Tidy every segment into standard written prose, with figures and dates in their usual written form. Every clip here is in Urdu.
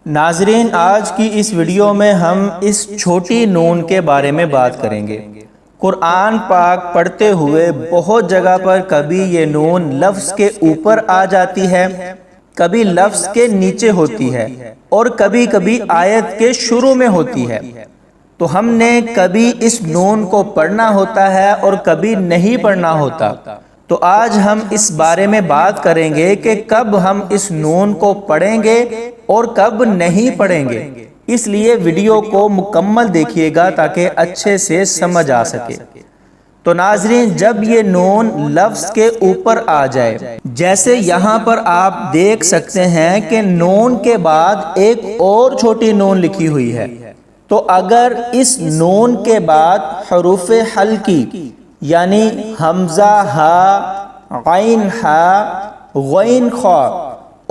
ناظرین، آج کی اس ویڈیو میں ہم اس چھوٹی نون کے بارے میں بات کریں گے۔ قرآن پاک پڑھتے ہوئے بہت جگہ پر کبھی یہ نون لفظ کے اوپر آ جاتی ہے، کبھی لفظ کے نیچے ہوتی ہے اور کبھی کبھی آیت کے شروع میں ہوتی ہے۔ تو ہم نے کبھی اس نون کو پڑھنا ہوتا ہے اور کبھی نہیں پڑھنا ہوتا۔ تو آج ہم اس بارے میں بات کریں گے کہ کب ہم اس نون کو پڑھیں گے اور کب نہیں پڑھیں گے۔ اس لیے ویڈیو کو مکمل دیکھیے گا تاکہ اچھے سے سمجھ آ سکے۔ تو ناظرین، جب یہ نون لفظ کے اوپر آ جائے، جیسے یہاں پر آپ دیکھ سکتے ہیں کہ نون کے بعد ایک اور چھوٹی نون لکھی ہوئی ہے، تو اگر اس نون کے بعد حروف حلقی یعنی حمزہ ہا، عین ہا، غین خا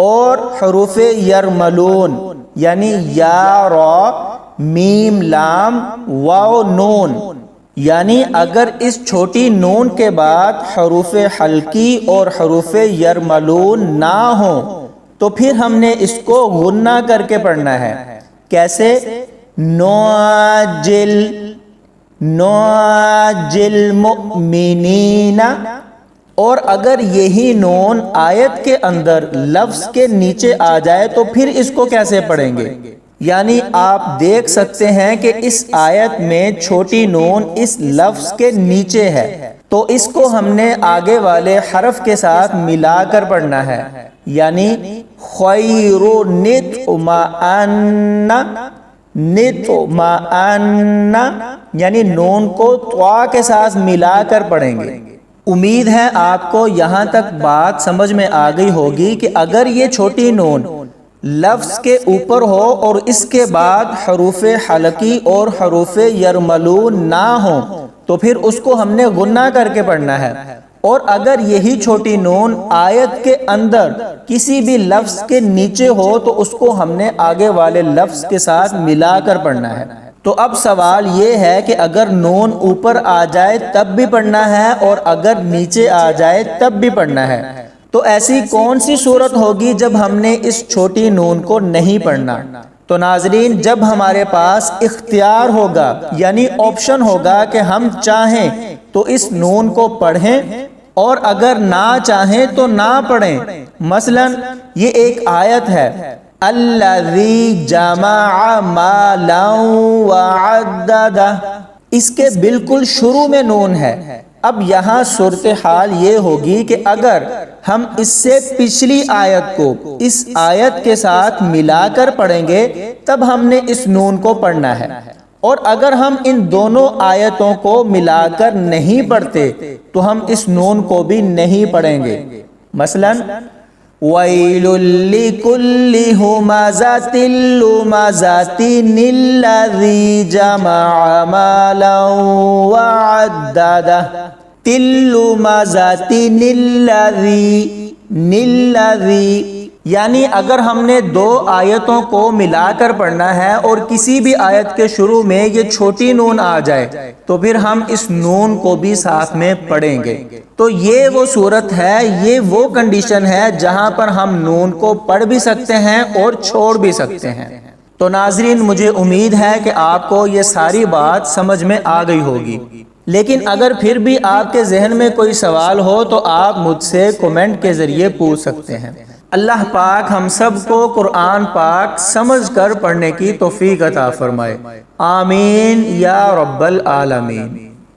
اور حروف یرملون یعنی یا را، میم لام، واو نون، یعنی اگر اس چھوٹی نون کے بعد حروف حلقی اور حروف یرملون نہ ہوں تو پھر ہم نے اس کو غنہ کر کے پڑھنا ہے۔ کیسے؟ نعجل، نعجل مؤمنین۔ اور اگر یہی نون آیت کے اندر لفظ کے نیچے آ جائے تو پھر اس کو کیسے پڑھیں گے؟ یعنی آپ دیکھ سکتے ہیں کہ اس آیت میں چھوٹی نون اس لفظ کے نیچے ہے، تو اس کو ہم نے آگے والے حرف کے ساتھ ملا کر پڑھنا ہے، یعنی خیر نطمئن، نطمئن، یعنی نون کو طوا کے ساتھ ملا کر پڑھیں گے۔ امید ہے آپ کو یہاں تک بات سمجھ میں آ گئی ہوگی کہ اگر یہ چھوٹی نون لفظ کے اوپر ہو اور اس کے بعد حروف حلقی اور حروف یرملون نہ ہوں تو پھر اس کو ہم نے غنہ کر کے پڑھنا ہے، اور اگر یہی چھوٹی نون آیت کے اندر کسی بھی لفظ کے نیچے ہو تو اس کو ہم نے آگے والے لفظ کے ساتھ ملا کر پڑھنا ہے۔ تو اب سوال یہ ہے کہ اگر نون اوپر آ جائے تب بھی پڑھنا ہے اور اگر نیچے آ جائے تب بھی پڑھنا ہے، تو ایسی کون سی صورت ہوگی جب ہم نے اس چھوٹی نون کو نہیں پڑھنا؟ تو ناظرین، جب ہمارے پاس اختیار ہوگا یعنی آپشن ہوگا کہ ہم چاہیں تو اس نون کو پڑھیں اور اگر نہ چاہیں تو نہ پڑھیں۔ مثلا یہ ایک آیت ہے، الذی جمع مالا وعددہ، اس کے بالکل شروع میں نون ہے۔ اب یہاں صورتحال یہ ہوگی کہ اگر ہم اس سے پچھلی آیت کو اس آیت کے ساتھ ملا کر پڑھیں گے تب ہم نے اس نون کو پڑھنا ہے، اور اگر ہم ان دونوں آیتوں کو ملا کر نہیں پڑھتے تو ہم اس نون کو بھی نہیں پڑھیں گے۔ مثلا وَيْلٌ لِكُلِّ ہُمَزَةٍ لُمَزَةٍ الَّذِي جَمَعَ مَالًا وَعَدَّدَهُ، تِلُّمَزَةٍ الَّذِي، یعنی اگر ہم نے دو آیتوں کو ملا کر پڑھنا ہے اور کسی بھی آیت کے شروع میں یہ چھوٹی نون آ جائے تو پھر ہم اس نون کو بھی ساتھ میں پڑھیں گے۔ تو یہ وہ صورت ہے، یہ وہ کنڈیشن ہے جہاں پر ہم نون کو پڑھ بھی سکتے ہیں اور چھوڑ بھی سکتے ہیں۔ تو ناظرین، مجھے امید ہے کہ آپ کو یہ ساری بات سمجھ میں آ گئی ہوگی، لیکن اگر پھر بھی آپ کے ذہن میں کوئی سوال ہو تو آپ مجھ سے کمنٹ کے ذریعے پوچھ سکتے ہیں۔ اللہ پاک ہم سب کو قرآن پاک سمجھ کر پڑھنے کی توفیق عطا فرمائے، آمین یا رب العالمین۔